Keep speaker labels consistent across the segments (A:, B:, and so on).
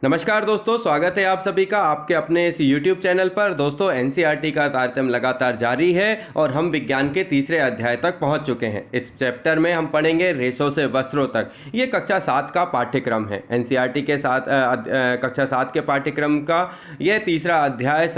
A: नमस्कार दोस्तों, स्वागत है आप सभी का आपके अपने इस YouTube चैनल पर। दोस्तों, एनसीईआरटी का तारतम्य लगातार जारी है और हम विज्ञान के तीसरे अध्याय तक पहुंच चुके हैं। इस चैप्टर में हम पढ़ेंगे रेशों से वस्त्रों तक। ये कक्षा 7 का पाठ्यक्रम है। एनसीईआरटी के साथ कक्षा 7 के पाठ्यक्रम का यह तीसरा अध्याय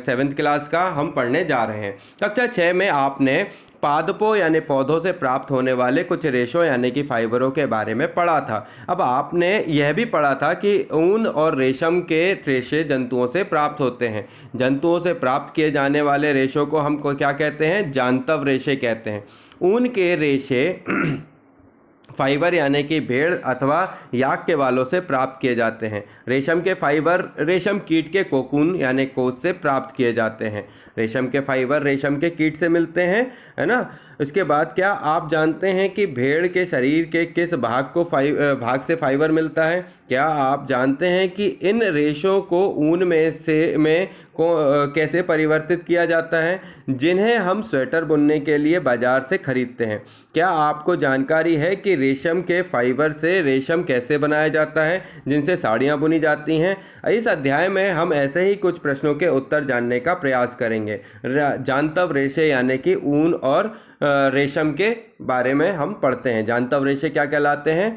A: 7th क्लास का हम पढ़ने जा रहे हैं। कक्षा 6 में आपने पादपों यानी पौधों से प्राप्त होने वाले कुछ रेशों यानी कि फाइबरों के बारे में पढ़ा था। अब आपने यह भी पढ़ा था कि ऊन और रेशम के रेशे जंतुओं से प्राप्त होते हैं। जंतुओं से प्राप्त किए जाने वाले रेशों को हम क्या कहते हैं? जांतव रेशे कहते हैं। ऊन के रेशे फाइबर यानी कि भेड़ अथवा याक के बालों से प्राप्त किए जाते हैं। रेशम के फाइबर रेशम कीट के कोकून यानी कोश से प्राप्त किए जाते हैं। रेशम के फाइबर रेशम के कीट से मिलते हैं, है ना। इसके बाद क्या आप जानते हैं कि भेड़ के शरीर के किस भाग से फाइबर मिलता है? क्या आप जानते हैं कि इन रेशों को ऊन में कैसे परिवर्तित किया जाता है, जिन्हें हम स्वेटर बुनने के लिए बाजार से खरीदते हैं? क्या आपको जानकारी है कि रेशम के फाइबर से रेशम कैसे बनाया जाता है, जिनसे साड़ियाँ बुनी जाती हैं? इस अध्याय में हम ऐसे ही कुछ प्रश्नों के उत्तर जानने का प्रयास करेंगे। जांतव रेशे यानी कि ऊन और रेशम के बारे में हम पढ़ते हैं। जांतव रेशे क्या कहलाते हैं?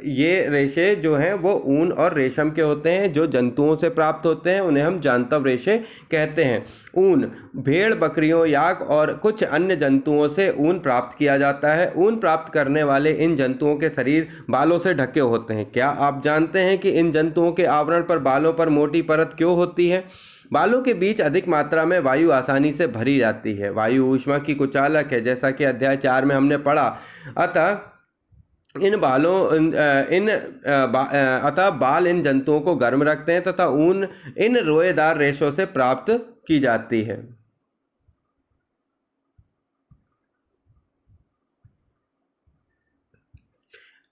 A: ये रेशे जो हैं वो ऊन और रेशम के होते हैं, जो जंतुओं से प्राप्त होते हैं, उन्हें हम जांतव रेशे कहते हैं। ऊन भेड़, बकरियों, याक और कुछ अन्य जंतुओं से ऊन प्राप्त किया जाता है। ऊन प्राप्त करने वाले इन जंतुओं के शरीर बालों से ढके होते हैं। क्या आप जानते हैं कि इन जंतुओं के आवरण पर बालों पर मोटी परत क्यों होती है? बालों के बीच अधिक मात्रा में वायु आसानी से भरी जाती है। वायु ऊष्मा की कुचालक है, जैसा कि अध्याय 4 में हमने पढ़ा। अतः बाल इन जंतुओं को गर्म रखते हैं तथा ऊन इन रोएदार रेशों से प्राप्त की जाती है।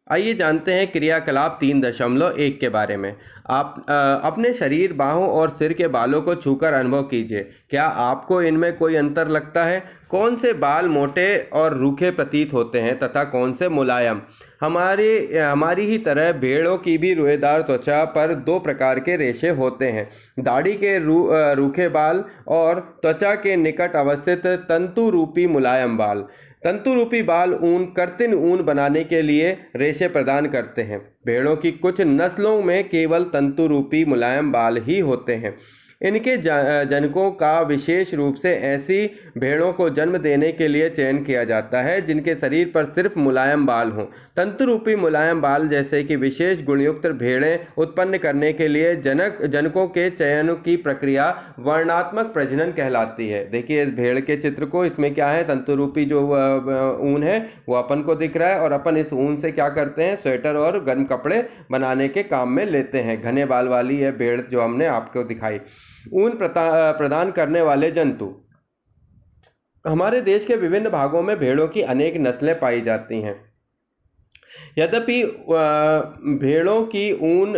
A: आइए जानते हैं क्रियाकलाप 3.1 के बारे में। आप अपने शरीर, बाहों और सिर के बालों को छूकर अनुभव कीजिए। क्या आपको इनमें कोई अंतर लगता है? कौन से बाल मोटे और रूखे प्रतीत होते हैं तथा कौन से मुलायम? हमारी ही तरह भेड़ों की भी रोएदार त्वचा पर 2 प्रकार के रेशे होते हैं। दाढ़ी के रूखे बाल और त्वचा के निकट अवस्थित तंतु रूपी मुलायम बाल। तंतु रूपी बाल कर्तिन ऊन बनाने के लिए रेशे प्रदान करते हैं। भेड़ों की कुछ नस्लों में केवल तंतु रूपी मुलायम बाल ही होते हैं। इनके जनकों का विशेष रूप से ऐसी भेड़ों को जन्म देने के लिए चयन किया जाता है जिनके शरीर पर सिर्फ मुलायम बाल हों। तंतु रूपी मुलायम बाल जैसे कि विशेष गुणयुक्त भेड़ें उत्पन्न करने के लिए जनकों के चयन की प्रक्रिया वर्णात्मक प्रजनन कहलाती है। देखिए इस भेड़ के चित्र को, इसमें क्या है, तंतु रूपी जो ऊन है वो अपन को दिख रहा है और अपन इस ऊन से क्या करते हैं? स्वेटर और गर्म कपड़े बनाने के काम में लेते हैं। घने बाल वाली यह भेड़ जो हमने आपको दिखाई। ऊन प्रदान करने वाले जंतु। हमारे देश के विभिन्न भागों में भेड़ों की अनेक नस्लें पाई जाती हैं। यद्यपि भेड़ों की ऊन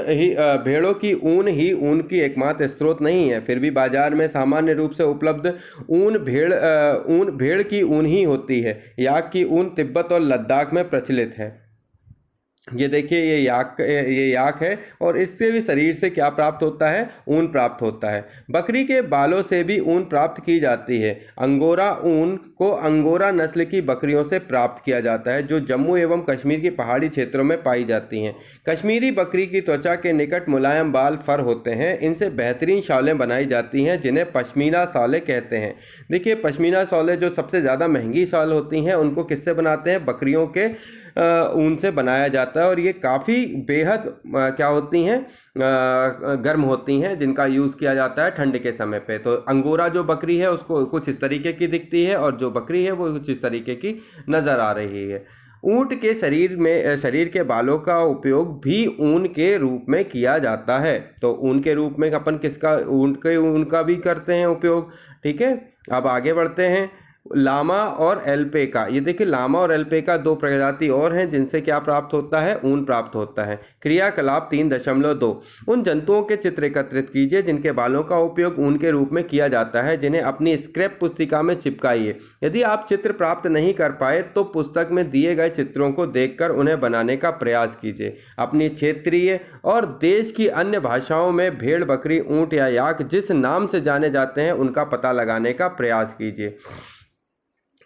A: ही ऊन की एकमात्र स्रोत नहीं है, फिर भी बाजार में सामान्य रूप से उपलब्ध ऊन भेड़ की ऊन ही होती है। याक की ऊन तिब्बत और लद्दाख में प्रचलित है। ये देखिए ये याक है और इससे भी शरीर से क्या प्राप्त होता है? ऊन प्राप्त होता है। बकरी के बालों से भी ऊन प्राप्त की जाती है। अंगोरा ऊन को अंगोरा नस्ल की बकरियों से प्राप्त किया जाता है, जो जम्मू एवं कश्मीर की पहाड़ी क्षेत्रों में पाई जाती हैं। कश्मीरी बकरी की त्वचा के निकट मुलायम बाल फर होते हैं। इनसे बेहतरीन शॉलें बनाई जाती हैं, जिन्हें पश्मीना शॉलें कहते हैं। देखिए पश्मीना शॉलें जो सबसे ज़्यादा महंगी शॉल होती हैं, उनको किससे बनाते हैं? बकरियों के ऊन से बनाया जाता है और ये काफ़ी बेहद क्या होती हैं? गर्म होती हैं, जिनका यूज़ किया जाता है ठंड के समय पे। तो अंगोरा जो बकरी है उसको कुछ इस तरीके की दिखती है और जो बकरी है वो कुछ इस तरीके की नज़र आ रही है। ऊंट के शरीर के बालों का उपयोग भी ऊन के रूप में किया जाता है। तो ऊन के रूप में अपन ऊन का भी करते हैं उपयोग। ठीक है, अब आगे बढ़ते हैं। लामा और एल्पेका। ये देखिए, लामा और एल्पेका दो प्रजाति और हैं जिनसे क्या प्राप्त होता है? ऊन प्राप्त होता है। क्रियाकलाप 3.2 उन जंतुओं के चित्र एकत्रित कीजिए जिनके बालों का उपयोग ऊन के रूप में किया जाता है, जिन्हें अपनी स्क्रैप पुस्तिका में चिपकाइए। यदि आप चित्र प्राप्त नहीं कर पाए तो पुस्तक में दिए गए चित्रों को देखकर उन्हें बनाने का प्रयास कीजिए। अपनी क्षेत्रीय और देश की अन्य भाषाओं में भेड़, बकरी, ऊंट या याक जिस नाम से जाने जाते हैं उनका पता लगाने का प्रयास कीजिए।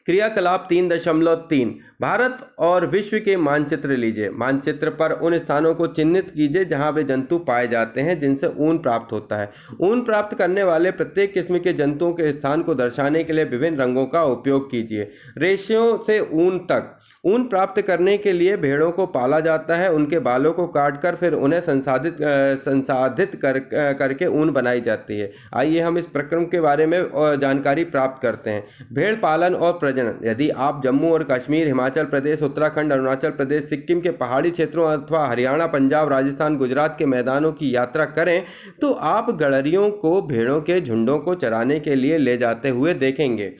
A: क्रियाकलाप 3.3 भारत और विश्व के मानचित्र लीजिए। मानचित्र पर उन स्थानों को चिन्हित कीजिए जहां वे जंतु पाए जाते हैं जिनसे ऊन प्राप्त होता है। ऊन प्राप्त करने वाले प्रत्येक किस्म के जंतुओं के स्थान को दर्शाने के लिए विभिन्न रंगों का उपयोग कीजिए। रेशों से ऊन तक। ऊन प्राप्त करने के लिए भेड़ों को पाला जाता है, उनके बालों को काटकर फिर उन्हें संसाधित करके ऊन बनाई जाती है। आइए हम इस प्रक्रम के बारे में जानकारी प्राप्त करते हैं। भेड़ पालन और प्रजनन। यदि आप जम्मू और कश्मीर, हिमाचल प्रदेश, उत्तराखंड, अरुणाचल प्रदेश, सिक्किम के पहाड़ी क्षेत्रों अथवा हरियाणा, पंजाब, राजस्थान, गुजरात के मैदानों की यात्रा करें तो आप गड़रियों को भेड़ों के झुंडों को चराने के लिए ले जाते हुए देखेंगे।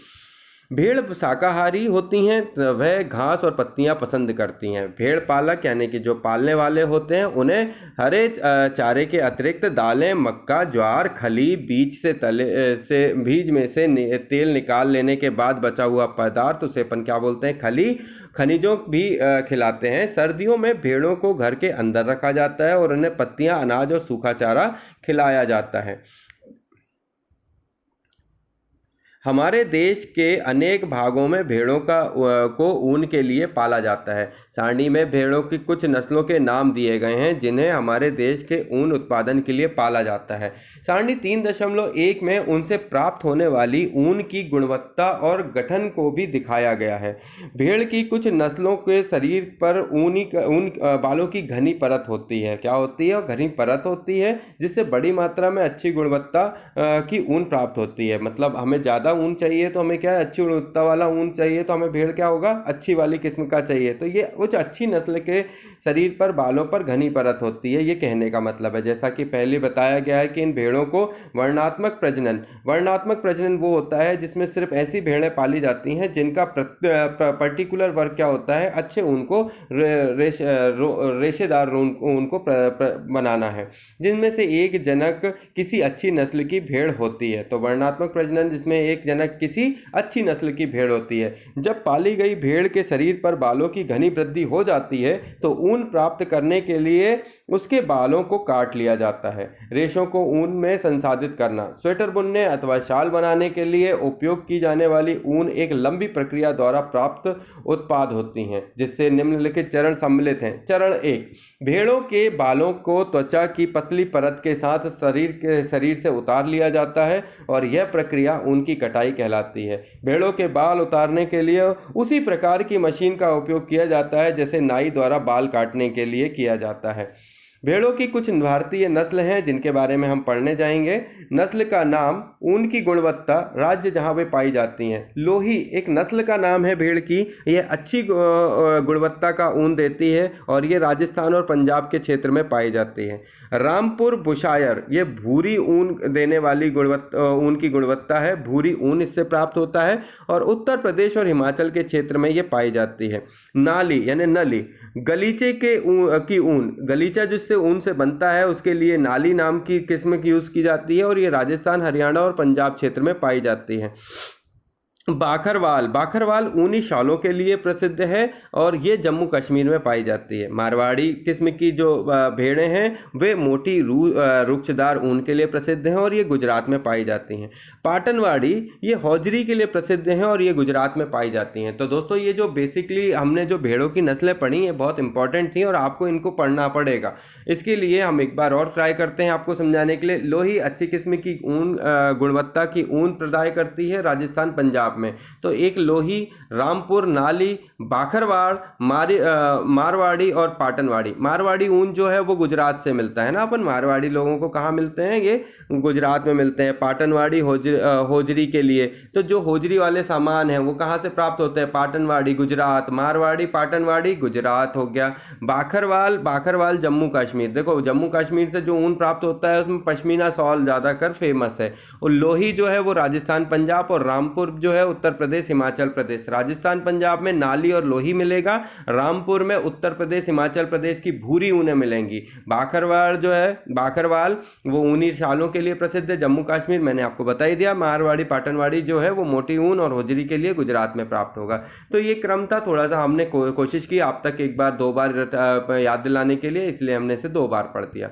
A: भेड़ शाकाहारी होती हैं, वह घास और पत्तियां पसंद करती हैं। भेड़ पालक यानी कि जो पालने वाले होते हैं उन्हें हरे चारे के अतिरिक्त दालें, मक्का, ज्वार, खली, बीज में से तेल निकाल लेने के बाद बचा हुआ पदार्थ, उसे अपन क्या बोलते हैं? खली, खनिजों भी खिलाते हैं। सर्दियों में भेड़ों को घर के अंदर रखा जाता है और उन्हें पत्तियां, अनाज और सूखा चारा खिलाया जाता है। हमारे देश के अनेक भागों में भेड़ों को ऊन के लिए पाला जाता है। सारणी में भेड़ों की कुछ नस्लों के नाम दिए गए हैं जिन्हें हमारे देश के ऊन उत्पादन के लिए पाला जाता है। सारणी 3.1 में उनसे प्राप्त होने वाली ऊन की गुणवत्ता और गठन को भी दिखाया गया है। भेड़ की कुछ नस्लों के शरीर पर ऊन बालों की घनी परत होती है। क्या होती है? घनी परत होती है, जिससे बड़ी मात्रा में अच्छी गुणवत्ता की ऊन प्राप्त होती है। मतलब हमें ज़्यादा ऊन चाहिए तो हमें क्या है? अच्छी गुणवत्ता वाला ऊन चाहिए तो हमें भेड़ क्या होगा? अच्छी वाली किस्म का चाहिए। तो ये कुछ अच्छी नस्ल के शरीर पर, बालों पर घनी परत होती है, ये कहने का मतलब है। जैसा कि पहले बताया गया है कि इन भेड़ों को वर्णात्मक प्रजनन वो होता है जिसमें सिर्फ ऐसी भेड़ें पाली जाती हैं जिनका पर्टिकुलर वर्क क्या होता है? अच्छे ऊन को रेशेदार ऊन को बनाना है, जिनमें से एक जनक किसी अच्छी नस्ल की भेड़ होती है। तो वर्णात्मक प्रजनन जिसमें एक जनक किसी अच्छी नस्ल की भेड़ होती है। जब पाली गई भेड़ के शरीर पर बालों की घनी वृद्धि हो जाती है तो ऊन प्राप्त करने के लिए उसके बालों को काट लिया जाता है। रेशों को ऊन में संसाधित करना। स्वेटर बुनने अथवा शाल बनाने के लिए उपयोग की जाने वाली ऊन एक लंबी प्रक्रिया द्वारा प्राप्त उत्पाद होती हैं, जिससे निम्नलिखित चरण सम्मिलित हैं। चरण 1, भेड़ों के बालों को त्वचा की पतली परत के साथ शरीर से उतार लिया जाता है और यह प्रक्रिया ऊन की कटाई कहलाती है। भेड़ों के बाल उतारने के लिए उसी प्रकार की मशीन का उपयोग किया जाता है जैसे नाई द्वारा बाल काटने के लिए किया जाता है। भेड़ों की कुछ भारतीय नस्ल हैं जिनके बारे में हम पढ़ने जाएंगे। नस्ल का नाम, ऊन की गुणवत्ता, राज्य जहां वे पाई जाती हैं। लोही एक नस्ल का नाम है भेड़ की, यह अच्छी गुणवत्ता का ऊन देती है और ये राजस्थान और पंजाब के क्षेत्र में पाई जाती है। रामपुर बुशायर, ये भूरी ऊन देने वाली ऊन की गुणवत्ता है, भूरी ऊन इससे प्राप्त होता है और उत्तर प्रदेश और हिमाचल के क्षेत्र में ये पाई जाती है। नाली यानी नली, गलीचे की ऊन, गलीचा जिससे ऊन से बनता है उसके लिए नाली नाम की किस्म की यूज की जाती है और ये राजस्थान, हरियाणा और पंजाब क्षेत्र में पाई जाती है। बाखरवाल ऊनी शॉलों के लिए प्रसिद्ध है और ये जम्मू कश्मीर में पाई जाती है। मारवाड़ी किस्म की जो भेड़ें हैं वे मोटी रुक्षदार ऊन के लिए प्रसिद्ध हैं और ये गुजरात में पाई जाती हैं। पाटनवाड़ी ये हौजरी के लिए प्रसिद्ध हैं और ये गुजरात में पाई जाती हैं। तो दोस्तों, ये जो बेसिकली हमने जो भेड़ों की नस्लें पढ़ी हैं बहुत इंपॉर्टेंट थी और आपको इनको पढ़ना पड़ेगा। इसके लिए हम एक बार और ट्राई करते हैं आपको समझाने के लिए। लोही अच्छी किस्म की ऊन, गुणवत्ता की ऊन प्रदान करती है राजस्थान, पंजाब में। तो एक लोही, रामपुर, नाली, बाखरवाड़, मारवाड़ी और पाटनवाड़ी। मारवाड़ी ऊन जो है वो गुजरात से मिलता है ना, अपन मारवाड़ी लोगों को कहाँ मिलते हैं, ये गुजरात में मिलते हैं। पाटनवाड़ी होजरी के लिए, तो जो होजरी वाले सामान हैं वो कहाँ से प्राप्त होते हैं, पाटनवाड़ी गुजरात, मारवाड़ी पाटनवाड़ी गुजरात हो गया। बाखरवाल, बाखरवाल जम्मू कश्मीर, देखो जम्मू कश्मीर से जो ऊन प्राप्त होता है उसमें पश्मीना शॉल ज़्यादातर फेमस है। और लोही जो है वो राजस्थान पंजाब, और रामपुर जो है उत्तर प्रदेश हिमाचल प्रदेश। राजस्थान पंजाब में नाली और लोही मिलेगा, रामपुर में उत्तर प्रदेश हिमाचल प्रदेश की भूरी ऊनें मिलेंगी। बाखरवाल जो है, बाखरवाल वो ऊनी शालों के लिए प्रसिद्ध है, जम्मू कश्मीर मैंने आपको बता ही दिया। मारवाड़ी पाटनवाड़ी जो है वो मोटी ऊन और होजरी के लिए गुजरात में प्राप्त होगा। तो ये क्रम था, थोड़ा सा हमने कोशिश की आप तक एक बार दो बार याद दिलाने के लिए, इसलिए हमने इसे दो बार पढ़ दिया।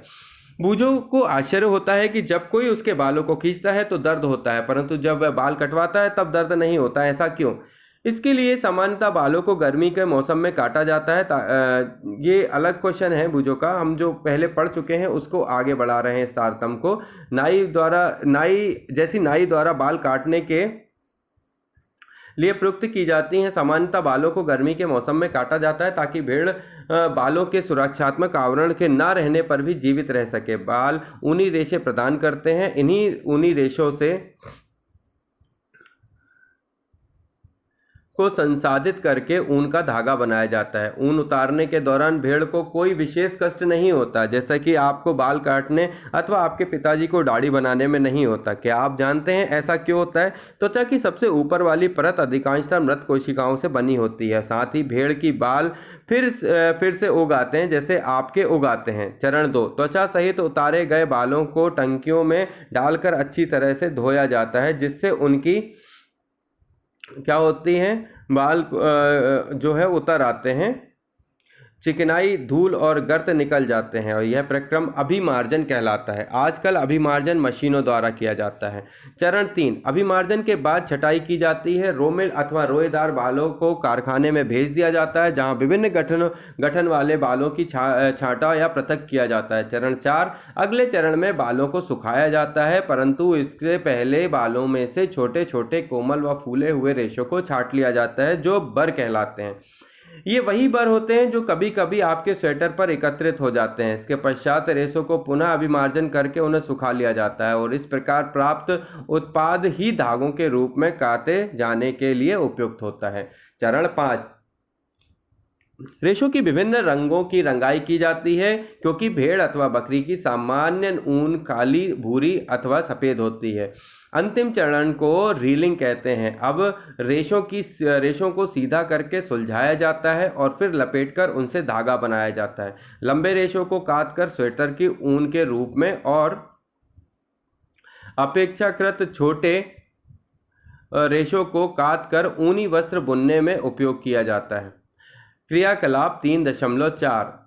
A: बूझो को आश्चर्य होता है कि जब कोई उसके बालों को खींचता है तो दर्द होता है, परंतु जब वह बाल कटवाता है तब दर्द नहीं होता है, ऐसा क्यों? इसके लिए सामान्यतः बालों को गर्मी के मौसम में काटा जाता है। ये अलग क्वेश्चन है बूझो का, हम जो पहले पढ़ चुके हैं उसको आगे बढ़ा रहे हैं इस तारतम्य को। नाई द्वारा बाल काटने के लिए प्रयुक्त की जाती हैं। सामान्यतः बालों को गर्मी के मौसम में काटा जाता है ताकि भेड़ बालों के सुरक्षात्मक आवरण के ना रहने पर भी जीवित रह सके। बाल ऊनी रेशे प्रदान करते हैं, इन्हीं ऊनी रेशों से को संसाधित करके ऊन का धागा बनाया जाता है। ऊन उतारने के दौरान भेड़ को कोई विशेष कष्ट नहीं होता, जैसा कि आपको बाल काटने अथवा आपके पिताजी को दाढ़ी बनाने में नहीं होता। क्या आप जानते हैं ऐसा क्यों होता है? त्वचा की सबसे ऊपर वाली परत अधिकांशतः मृत कोशिकाओं से बनी होती है। साथ ही भेड़ की बाल फिर से उगाते हैं जैसे आपके उगाते हैं। चरण 2, त्वचा सहित उतारे गए बालों को टंकियों में डालकर अच्छी तरह से धोया जाता है, जिससे उनकी क्या होती हैं, बाल जो है उतर आते हैं, चिकनाई, धूल और गर्त निकल जाते हैं, और यह प्रक्रम अभिमार्जन कहलाता है। आजकल अभिमार्जन मशीनों द्वारा किया जाता है। चरण 3, अभिमार्जन के बाद छटाई की जाती है। रोमिल अथवा रोएदार बालों को कारखाने में भेज दिया जाता है, जहां विभिन्न गठन वाले बालों की छांटा या पृथक किया जाता है। चरण 4, अगले चरण में बालों को सुखाया जाता है, परंतु इससे पहले बालों में से छोटे छोटे कोमल व फूले हुए रेशों को छांट लिया जाता है, जो बर कहलाते हैं। ये वही बर होते हैं जो कभी कभी आपके स्वेटर पर एकत्रित हो जाते हैं। इसके पश्चात रेशों को पुनः अभिमार्जन करके उन्हें सुखा लिया जाता है, और इस प्रकार प्राप्त उत्पाद ही धागों के रूप में काटे जाने के लिए उपयुक्त होता है। चरण 5, रेशों की विभिन्न रंगों की रंगाई की जाती है, क्योंकि भेड़ अथवा बकरी की सामान्य ऊन काली, भूरी अथवा सफ़ेद होती है। अंतिम चरण को रीलिंग कहते हैं। अब रेशों को सीधा करके सुलझाया जाता है और फिर लपेटकर उनसे धागा बनाया जाता है। लंबे रेशों को काटकर स्वेटर की ऊन के रूप में और अपेक्षाकृत छोटे रेशों को काटकर ऊनी वस्त्र बुनने में उपयोग किया जाता है। क्रियाकलाप 3.4,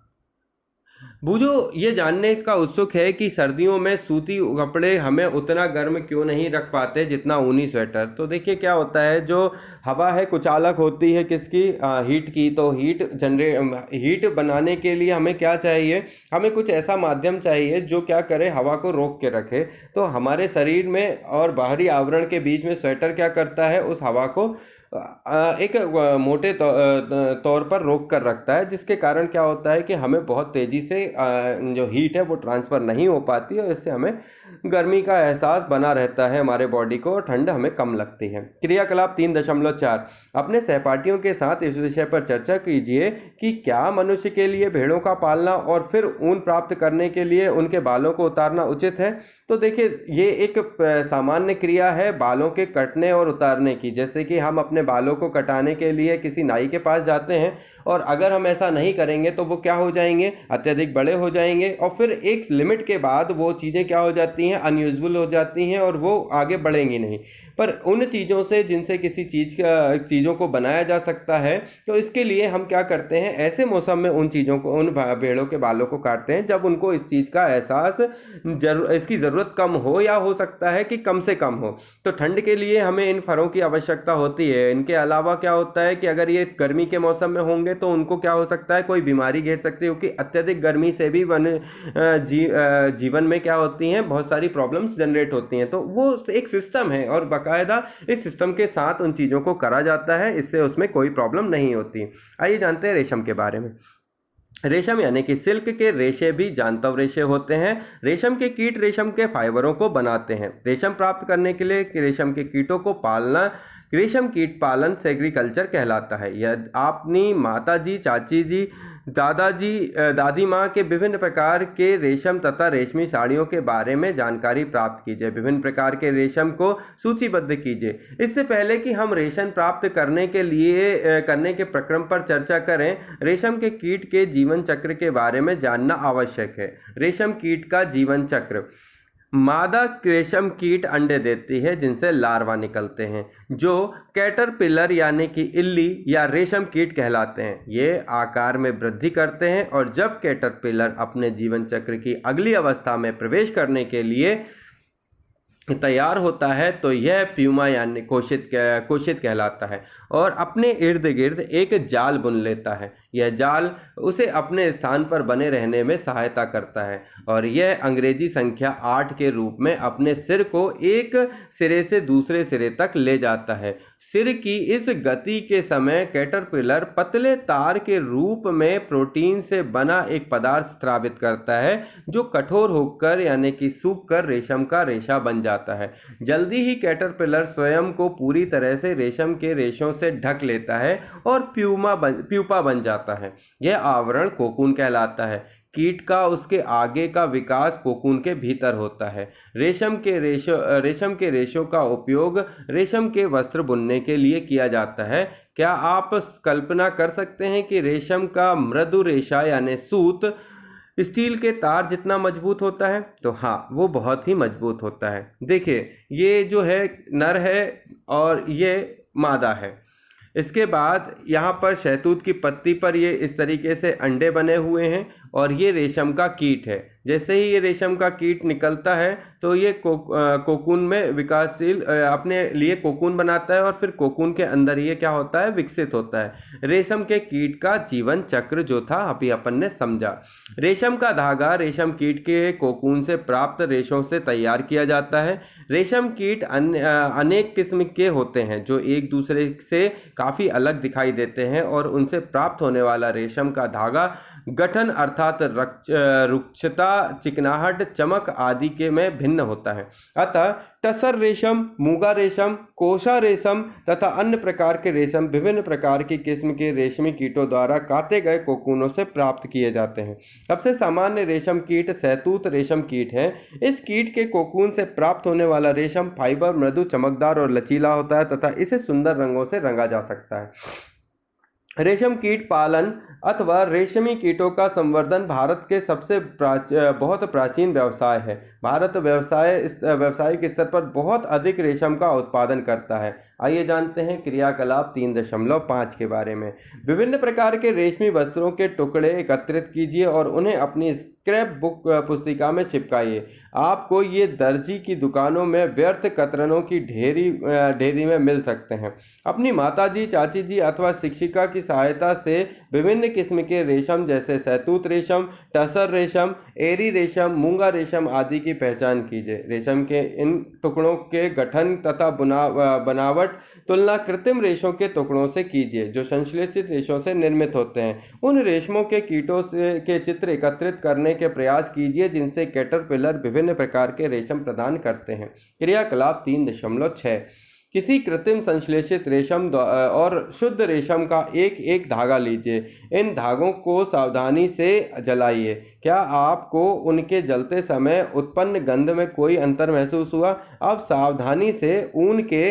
A: बूझो ये जानने इसका उत्सुक है कि सर्दियों में सूती कपड़े हमें उतना गर्म क्यों नहीं रख पाते जितना ऊनी स्वेटर। तो देखिए क्या होता है, जो हवा है कुचालक होती है किसकी, हीट की। तो हीट बनाने के लिए हमें क्या चाहिए, हमें कुछ ऐसा माध्यम चाहिए जो क्या करे, हवा को रोक के रखे। तो हमारे शरीर में और बाहरी आवरण के बीच में स्वेटर क्या करता है, उस हवा को एक मोटे तौर पर रोक कर रखता है, जिसके कारण क्या होता है कि हमें बहुत तेज़ी से जो हीट है वो ट्रांसफ़र नहीं हो पाती है, और इससे हमें गर्मी का एहसास बना रहता है हमारे बॉडी को, और ठंड हमें कम लगती है। क्रियाकलाप 3.4, अपने सहपाठियों के साथ इस विषय पर चर्चा कीजिए कि क्या मनुष्य के लिए भेड़ों का पालना और फिर ऊन प्राप्त करने के लिए उनके बालों को उतारना उचित है। तो देखिए ये एक सामान्य क्रिया है बालों के कटने और उतारने की। जैसे कि हम अपने बालों को कटाने के लिए किसी नाई के पास जाते हैं, और अगर हम ऐसा नहीं करेंगे तो वो क्या हो जाएंगे, अत्यधिक बड़े हो जाएंगे, और फिर एक लिमिट के बाद वो चीज़ें क्या हो जाती हैं, अनयूजुअल हो जाती हैं, और वो आगे बढ़ेंगी नहीं। पर उन चीज़ों से जिनसे किसी चीज़ों को बनाया जा सकता है, तो इसके लिए हम क्या करते हैं, ऐसे मौसम में उन भेड़ों के बालों को काटते हैं जब उनको इस चीज़ का एहसास इसकी ज़रूरत कम हो, या हो सकता है कि कम से कम हो। तो ठंड के लिए हमें इन फरों की आवश्यकता होती है, इनके अलावा क्या होता है कि अगर ये गर्मी के मौसम में होंगे तो उनको क्या हो सकता है, कोई बीमारी घेर सकती है, क्योंकि अत्यधिक गर्मी से भी जीवन में क्या होती हैं, बहुत सारी प्रॉब्लम्स जनरेट होती हैं। तो वो एक सिस्टम है और बाकायदा इस सिस्टम के साथ उन चीज़ों को करा जाता है, इससे उसमें कोई प्रॉब्लम नहीं होती। आइए जानते हैं रेशम के बारे में। रेशम यानी कि सिल्क के रेशे भी जानतव रेशे होते हैं। रेशम के कीट रेशम के फाइबरों को बनाते हैं। रेशम प्राप्त करने के लिए रेशम के कीटों को पालना रेशम कीट पालन सेग्रीकल्चर कहलाता है। यह अपनी माता जी, चाची जी, दादाजी, दादी माँ के विभिन्न प्रकार के रेशम तथा रेशमी साड़ियों के बारे में जानकारी प्राप्त कीजिए। विभिन्न प्रकार के रेशम को सूचीबद्ध कीजिए। इससे पहले कि हम रेशम प्राप्त करने के प्रक्रम पर चर्चा करें, रेशम के कीट के जीवन चक्र के बारे में जानना आवश्यक है। रेशम कीट का जीवन चक्र। मादा रेशम कीट अंडे देती है जिनसे लार्वा निकलते हैं, जो कैटरपिलर यानी कि इल्ली या रेशम कीट कहलाते हैं। ये आकार में वृद्धि करते हैं और जब कैटरपिलर अपने जीवन चक्र की अगली अवस्था में प्रवेश करने के लिए तैयार होता है तो यह प्यूमा यानी कोशित कहलाता है और अपने इर्द गिर्द एक जाल बुन लेता है। यह जाल उसे अपने स्थान पर बने रहने में सहायता करता है और यह अंग्रेजी संख्या 8 के रूप में अपने सिर को एक सिरे से दूसरे सिरे तक ले जाता है। सिर की इस गति के समय कैटरपिलर पतले तार के रूप में प्रोटीन से बना एक पदार्थ स्रावित करता है, जो कठोर होकर यानी कि सूख कर रेशम का रेशा बन जाता है। जल्दी ही कैटरपिलर स्वयं को पूरी तरह से रेशम के रेशों से ढक लेता है और प्यूपा बन जाता है। यह आवरण कोकून कहलाता है। कीट का उसके आगे का विकास कोकून के भीतर होता है। रेशम के रेशों का उपयोग रेशम के वस्त्र बुनने के लिए किया जाता है। क्या आप कल्पना कर सकते हैं कि रेशम का मृदु रेशा यानी सूत स्टील के तार जितना मजबूत होता है? तो हाँ, वो बहुत ही मजबूत होता है। देखिए, ये जो है नर है और ये मादा है। इसके बाद यहाँ पर शहतूत की पत्ती पर ये इस तरीके से अंडे बने हुए हैं और ये रेशम का कीट है। जैसे ही ये रेशम का कीट निकलता है तो ये कोकून में विकासशील अपने लिए कोकून बनाता है और फिर कोकून के अंदर ये क्या होता है, विकसित होता है। रेशम के कीट का जीवन चक्र जो था अभी अपन ने समझा। रेशम का धागा रेशम कीट के कोकून से प्राप्त रेशों से तैयार किया जाता है। रेशम कीट अनेक किस्म के होते हैं जो एक दूसरे से काफ़ी अलग दिखाई देते हैं और उनसे प्राप्त होने वाला रेशम का धागा गठन अर्थात रुक्षता, चिकनाहट, चमक आदि के में भिन्न होता है। अतः टसर रेशम, मूंगा रेशम, कोशा रेशम तथा अन्य प्रकार के रेशम विभिन्न प्रकार की किस्म के रेशमी कीटों द्वारा काटे गए कोकूनों से प्राप्त किए जाते हैं। सबसे सामान्य रेशम कीट शहतूत रेशम कीट है। इस कीट के कोकून से प्राप्त होने वाला रेशम फाइबर मृदु, चमकदार और लचीला होता है तथा इसे सुंदर रंगों से रंगा जा सकता है। रेशम कीट पालन अथवा रेशमी कीटों का संवर्धन भारत के सबसे बहुत प्राचीन व्यवसाय है। भारत व्यावसायिक स्तर पर बहुत अधिक रेशम का उत्पादन करता है। आइए जानते हैं क्रियाकलाप 3.5 के बारे में। विभिन्न प्रकार के रेशमी वस्त्रों के टुकड़े एकत्रित कीजिए और उन्हें अपनी स्क्रैप बुक पुस्तिका में चिपकाइए। आपको ये दर्जी की दुकानों में व्यर्थ कतरनों की ढेरी में मिल सकते हैं। अपनी माताजी, चाची जी अथवा शिक्षिका की सहायता से विभिन्न किस्म के रेशम जैसे शहतूत रेशम, टसर रेशम, एरी रेशम, मूंगा रेशम आदि की पहचान कीजिए। रेशम के इन टुकड़ों के गठन तथा बनावट तुलना कृत्रिम रेशों के टुकड़ों से कीजिए जो संश्लेषित रेशों से निर्मित होते हैं। उन रेशमों के कीटों के चित्र एकत्रित करने के प्रयास कीजिए जिनसे कैटरपिलर विभिन्न प्रकार के रेशम प्रदान करते हैं। क्रियाकलाप 3.6 किसी कृत्रिम संश्लेषित रेशम और शुद्ध रेशम का एक एक धागा लीजिए। इन धागों को सावधानी से जलाइए। क्या आपको उनके जलते समय उत्पन्न गंध में कोई अंतर महसूस हुआ? अब सावधानी से ऊन के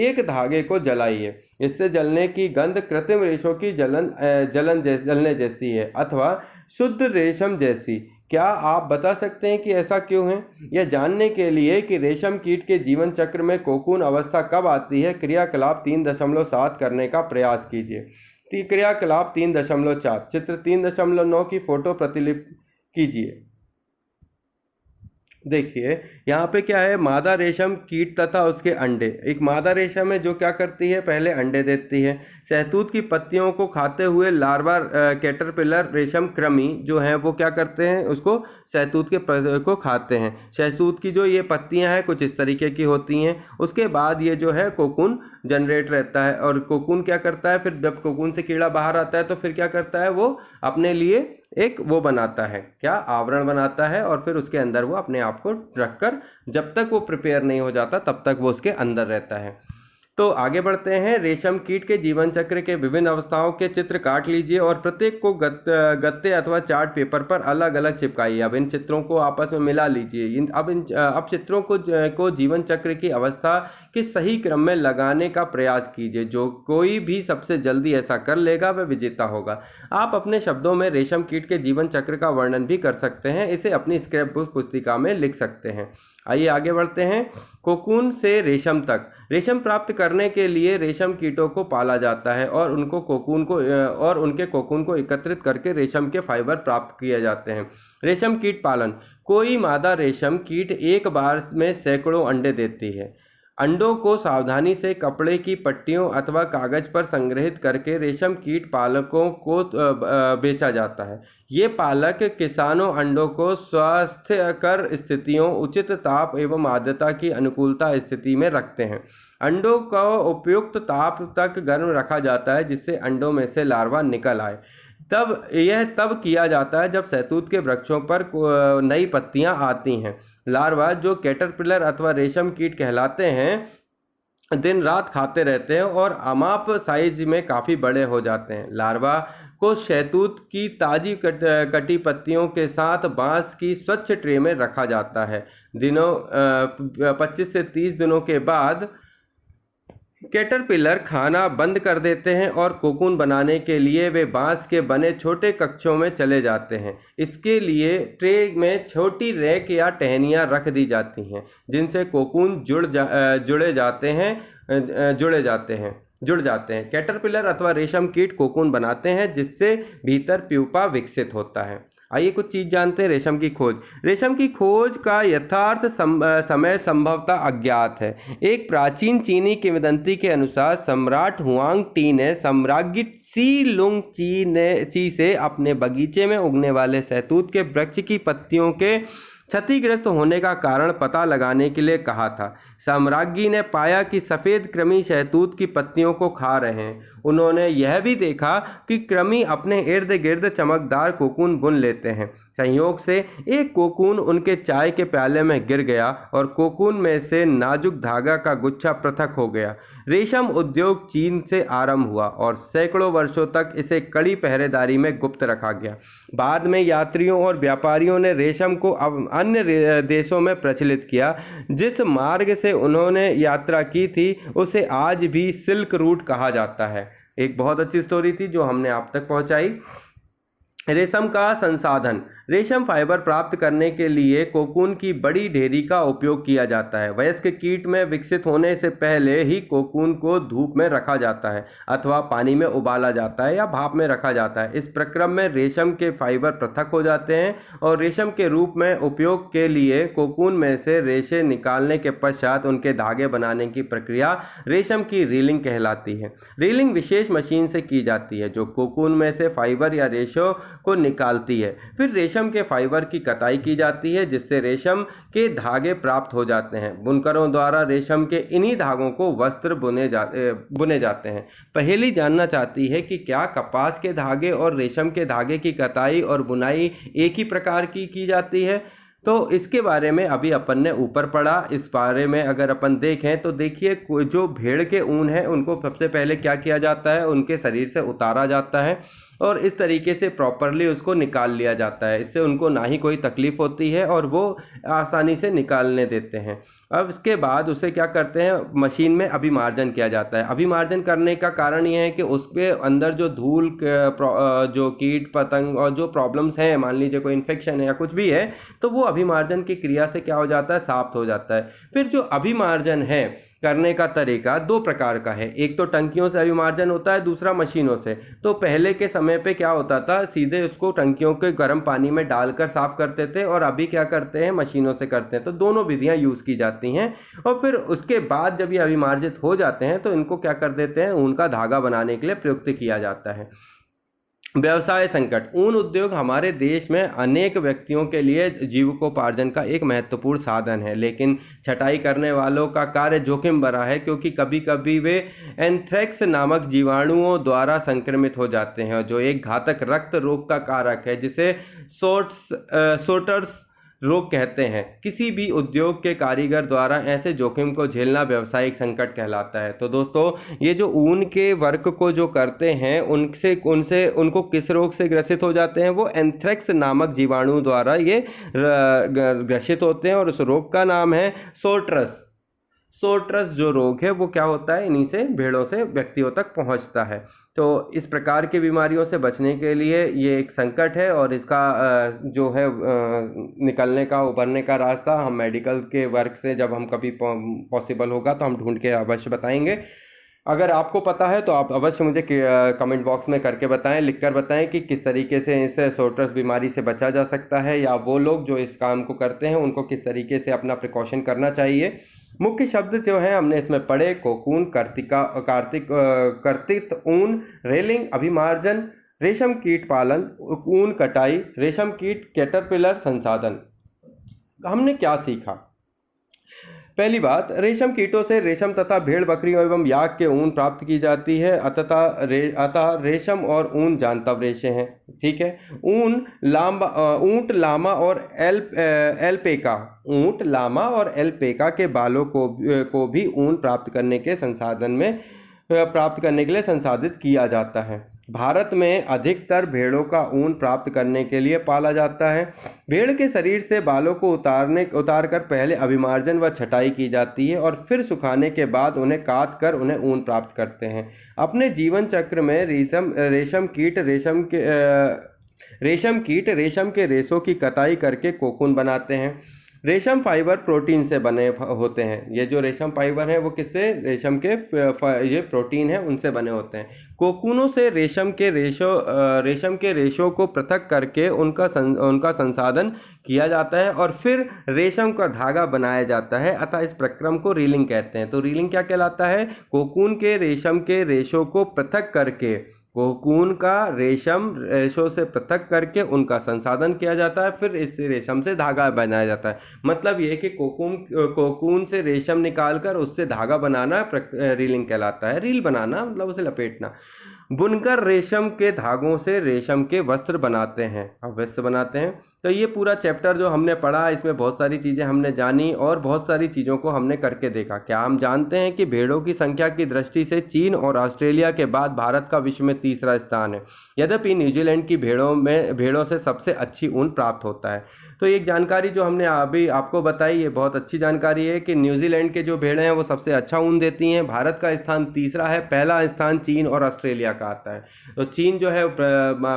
A: एक धागे को जलाइए। इससे जलने की गंध कृत्रिम रेशों की जलने जैसी है अथवा शुद्ध रेशम जैसी। क्या आप बता सकते हैं कि ऐसा क्यों है? यह जानने के लिए कि रेशम कीट के जीवन चक्र में कोकून अवस्था कब आती है, क्रियाकलाप 3.7 करने का प्रयास कीजिए। क्रियाकलाप 3.4 चित्र 3.9 की फोटो प्रतिलिपि कीजिए। देखिए, यहाँ पे क्या है, मादा रेशम कीट तथा उसके अंडे। एक मादा रेशम है जो क्या करती है, पहले अंडे देती है। शहतूत की पत्तियों को खाते हुए लार्वा कैटरपिलर रेशम कृमि जो हैं वो क्या करते हैं, उसको शहतूत के को खाते हैं। शहतूत की जो ये पत्तियां हैं कुछ इस तरीके की होती हैं। उसके बाद ये जो है कोकून जनरेट रहता है, और कोकून क्या करता है, फिर जब कोकून से कीड़ा बाहर आता है तो फिर क्या करता है, वो अपने लिए एक वो बनाता है, क्या, आवरण बनाता है, और फिर उसके अंदर वो अपने आप को रखकर जब तक वो प्रिपेयर नहीं हो जाता तब तक वो उसके अंदर रहता है। तो आगे बढ़ते हैं। रेशम कीट के जीवन चक्र के विभिन्न अवस्थाओं के चित्र काट लीजिए और प्रत्येक को गत्ते अथवा चार्ट पेपर पर अलग अलग चिपकाइए। अब इन चित्रों को आपस में मिला लीजिए। अब चित्रों को जीवन चक्र की अवस्था के सही क्रम में लगाने का प्रयास कीजिए। जो कोई भी सबसे जल्दी ऐसा कर लेगा वह विजेता होगा। आप अपने शब्दों में रेशम कीट के जीवन चक्र का वर्णन भी कर सकते हैं। इसे अपनी स्क्रैप बुक पुस्तिका में लिख सकते हैं। आइए आगे बढ़ते हैं। कोकून से रेशम तक। रेशम प्राप्त करने के लिए रेशम कीटों को पाला जाता है और उनके कोकून को एकत्रित करके रेशम के फाइबर प्राप्त किए जाते हैं। रेशम कीट पालन। कोई मादा रेशम कीट एक बार में सैकड़ों अंडे देती है। अंडों को सावधानी से कपड़े की पट्टियों अथवा कागज पर संग्रहित करके रेशम कीट पालकों को बेचा जाता है। ये पालक किसानों अंडों को स्वास्थ्यकर स्थितियों, उचित ताप एवं आर्द्रता की अनुकूलता स्थिति में रखते हैं। अंडों को उपयुक्त ताप तक गर्म रखा जाता है जिससे अंडों में से लार्वा निकल आए। तब किया जाता है जब शहतूत के वृक्षों पर नई पत्तियां आती हैं। लार्वा जो कैटरपिलर अथवा रेशम कीट कहलाते हैं दिन रात खाते रहते हैं और अमाप साइज में काफ़ी बड़े हो जाते हैं। लार्वा को शहतूत की ताज़ी कटी पत्तियों के साथ बांस की स्वच्छ ट्रे में रखा जाता है। 25 से 30 दिनों के बाद कैटरपिलर खाना बंद कर देते हैं और कोकून बनाने के लिए वे बांस के बने छोटे कक्षों में चले जाते हैं। इसके लिए ट्रे में छोटी रैक या टहनियाँ रख दी जाती हैं जिनसे कोकून जुड़ जाते हैं। कैटरपिलर अथवा रेशम कीट कोकून बनाते हैं जिससे भीतर प्यूपा विकसित होता है। आइए कुछ चीज़ जानते हैं। रेशम की खोज। रेशम की खोज का यथार्थ समय संभवतः अज्ञात है। एक प्राचीन चीनी किंवदंती के अनुसार सम्राट हुआंग टी ने सम्राज्ञी सी लुंग ची से अपने बगीचे में उगने वाले शहतूत के वृक्ष की पत्तियों के क्षतिग्रस्त होने का कारण पता लगाने के लिए कहा था। सम्राज्ञी ने पाया कि सफ़ेद कृमि शहतूत की पत्तियों को खा रहे हैं। उन्होंने यह भी देखा कि कृमि अपने इर्द गिर्द चमकदार कोकून बुन लेते हैं। संयोग से एक कोकून उनके चाय के प्याले में गिर गया और कोकून में से नाजुक धागा का गुच्छा पृथक हो गया। रेशम उद्योग चीन से आरंभ हुआ और सैकड़ों वर्षों तक इसे कड़ी पहरेदारी में गुप्त रखा गया। बाद में यात्रियों और व्यापारियों ने रेशम को अन्य देशों में प्रचलित किया। जिस मार्ग से उन्होंने यात्रा की थी उसे आज भी सिल्क रूट कहा जाता है। एक बहुत अच्छी स्टोरी थी जो हमने आप तक पहुंचाई। रेशम का संसाधन। रेशम फाइबर प्राप्त करने के लिए कोकून की बड़ी ढेरी का उपयोग किया जाता है। वयस्क कीट में विकसित होने से पहले ही कोकून को धूप में रखा जाता है अथवा पानी में उबाला जाता है या भाप में रखा जाता है। इस प्रक्रम में रेशम के फाइबर पृथक हो जाते हैं और रेशम के रूप में उपयोग के लिए कोकून में से रेशे निकालने के पश्चात उनके धागे बनाने की प्रक्रिया रेशम की रीलिंग कहलाती है। रीलिंग विशेष मशीन से की जाती है जो कोकून में से फाइबर या रेशों को निकालती है। फिर रेशम के फाइबर की कताई की जाती है जिससे रेशम के धागे प्राप्त हो जाते हैं। बुनकरों द्वारा रेशम के इन्हीं धागों को वस्त्र बुने जाते हैं। पहेली जानना चाहती है कि क्या कपास के धागे और रेशम के धागे की कताई और बुनाई एक ही प्रकार की जाती है? तो इसके बारे में अभी अपन ने ऊपर पढ़ा। इस बारे में अगर अपन देखें तो देखिए, जो भेड़ के ऊन है उनको सबसे पहले क्या किया जाता है, उनके शरीर से उतारा जाता है और इस तरीके से प्रॉपरली उसको निकाल लिया जाता है। इससे उनको ना ही कोई तकलीफ़ होती है और वो आसानी से निकालने देते हैं। अब इसके बाद उसे क्या करते हैं, मशीन में अभिमार्जन किया जाता है। अभिमार्जन करने का कारण ये है कि उसके अंदर जो धूल, जो कीट पतंग और जो प्रॉब्लम्स हैं, मान लीजिए कोई इन्फेक्शन है या कुछ भी है, तो वो अभिमार्जन की क्रिया से क्या हो जाता है, साफ हो जाता है। फिर जो अभिमार्जन है करने का तरीका दो प्रकार का है। एक तो टंकियों से अभिमार्जन होता है, दूसरा मशीनों से। तो पहले के समय पे क्या होता था, सीधे उसको टंकियों के गर्म पानी में डालकर साफ करते थे, और अभी क्या करते हैं, मशीनों से करते हैं। तो दोनों विधियां यूज़ की जाती हैं। और फिर उसके बाद जब ये अभिमार्जित हो जाते हैं तो इनको क्या कर देते हैं, ऊन का धागा बनाने के लिए प्रयुक्त किया जाता है। व्यवसाय संकट। ऊन उद्योग हमारे देश में अनेक व्यक्तियों के लिए जीविकोपार्जन का एक महत्वपूर्ण साधन है, लेकिन छटाई करने वालों का कार्य जोखिम भरा है, क्योंकि कभी कभी वे एंथ्रेक्स नामक जीवाणुओं द्वारा संक्रमित हो जाते हैं, जो एक घातक रक्त रोग का कारक है, जिसे सोटर्स रोग कहते हैं। किसी भी उद्योग के कारीगर द्वारा ऐसे जोखिम को झेलना व्यावसायिक संकट कहलाता है। तो दोस्तों, ये जो ऊन के वर्क को जो करते हैं, उनको किस रोग से ग्रसित हो जाते हैं, वो एंथ्रेक्स नामक जीवाणु द्वारा ये ग्रसित होते हैं, और उस रोग का नाम है सोटरस। सोटरस जो रोग है वो क्या होता है, इन्हीं से भेड़ों से व्यक्तियों तक पहुंचता है। तो इस प्रकार की बीमारियों से बचने के लिए ये एक संकट है, और इसका जो है निकलने का, उभरने का रास्ता हम मेडिकल के वर्क से जब हम कभी पॉसिबल होगा तो हम ढूंढ के अवश्य बताएंगे। अगर आपको पता है तो आप अवश्य मुझे कमेंट बॉक्स में करके बताएं, लिखकर बताएं कि किस तरीके से इस सोटरस बीमारी से बचा जा सकता है, या वो लोग जो इस काम को करते हैं उनको किस तरीके से अपना प्रिकॉशन करना चाहिए। मुख्य शब्द जो हैं हमने इसमें पढ़े, कोकून, कर्तित ऊन, रेलिंग, अभिमार्जन, रेशम कीट पालन, ऊन कटाई, रेशम कीट, कैटरपिलर संसाधन। हमने क्या सीखा? पहली बात, रेशम कीटों से रेशम तथा भेड़ बकरियों एवं याक के ऊन प्राप्त की जाती है, अतः रेशम और ऊन जानतव रेशे हैं। ठीक है। ऊंट, लामा और एल्पेका, ऊंट, लामा और एल्पेका के बालों को भी ऊन प्राप्त करने के लिए संसाधित किया जाता है। भारत में अधिकतर भेड़ों का ऊन प्राप्त करने के लिए पाला जाता है। भेड़ के शरीर से बालों को उतारकर पहले अभिमार्जन व छटाई की जाती है, और फिर सुखाने के बाद उन्हें काट कर उन्हें ऊन प्राप्त करते हैं। अपने जीवन चक्र में रेशम कीट रेशों की कताई करके कोकून बनाते हैं। रेशम फाइबर प्रोटीन से बने होते हैं। ये जो रेशम फाइबर हैं वो किससे, रेशम के ये प्रोटीन है उनसे बने होते हैं। कोकूनों से रेशम के रेशों को पृथक करके उनका संसाधन किया जाता है, और फिर रेशम का धागा बनाया जाता है। अतः इस प्रक्रम को रीलिंग कहते हैं। तो रीलिंग क्या कहलाता है? कोकून के रेशम के रेशों को पृथक करके, कोकून का रेशों से पृथक करके उनका संसाधन किया जाता है, फिर इस रेशम से धागा बनाया जाता है। मतलब ये कि कोकून से रेशम निकालकर उससे धागा बनाना रीलिंग कहलाता है। रील बनाना मतलब उसे लपेटना। बुनकर रेशम के धागों से रेशम के वस्त्र बनाते हैं, अवश्य बनाते हैं। तो ये पूरा चैप्टर जो हमने पढ़ा, इसमें बहुत सारी चीज़ें हमने जानी और बहुत सारी चीज़ों को हमने करके देखा। क्या हम जानते हैं कि भेड़ों की संख्या की दृष्टि से चीन और ऑस्ट्रेलिया के बाद भारत का विश्व में तीसरा स्थान है, यद्यपि न्यूजीलैंड की भेड़ों से सबसे अच्छी ऊन प्राप्त होता है। तो एक जानकारी जो हमने अभी आपको बताई, ये बहुत अच्छी जानकारी है कि न्यूजीलैंड के जो भेड़ें हैं वो सबसे अच्छा ऊन देती हैं। भारत का स्थान तीसरा है, पहला स्थान चीन और ऑस्ट्रेलिया का आता है। तो चीन जो है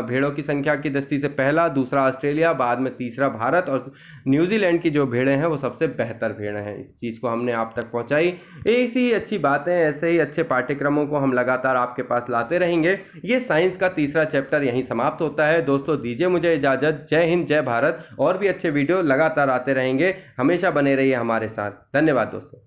A: भेड़ों की संख्या की दृष्टि से पहला, दूसरा ऑस्ट्रेलिया, बाद में तीसरा भारत, और न्यूजीलैंड की जो भेड़ें हैं वो सबसे बेहतर भेड़ें हैं। इस चीज़ को हमने आप तक पहुंचाई। ऐसी अच्छी बातें, ऐसे ही अच्छे पाठ्यक्रमों को हम लगातार आपके पास लाते रहेंगे। ये साइंस का तीसरा चैप्टर यहीं समाप्त होता है। दोस्तों, दीजिए मुझे इजाज़त। जय हिंद, जय भारत। और भी अच्छे वीडियो लगातार आते रहेंगे, हमेशा बने रहिए हमारे साथ। धन्यवाद दोस्तों।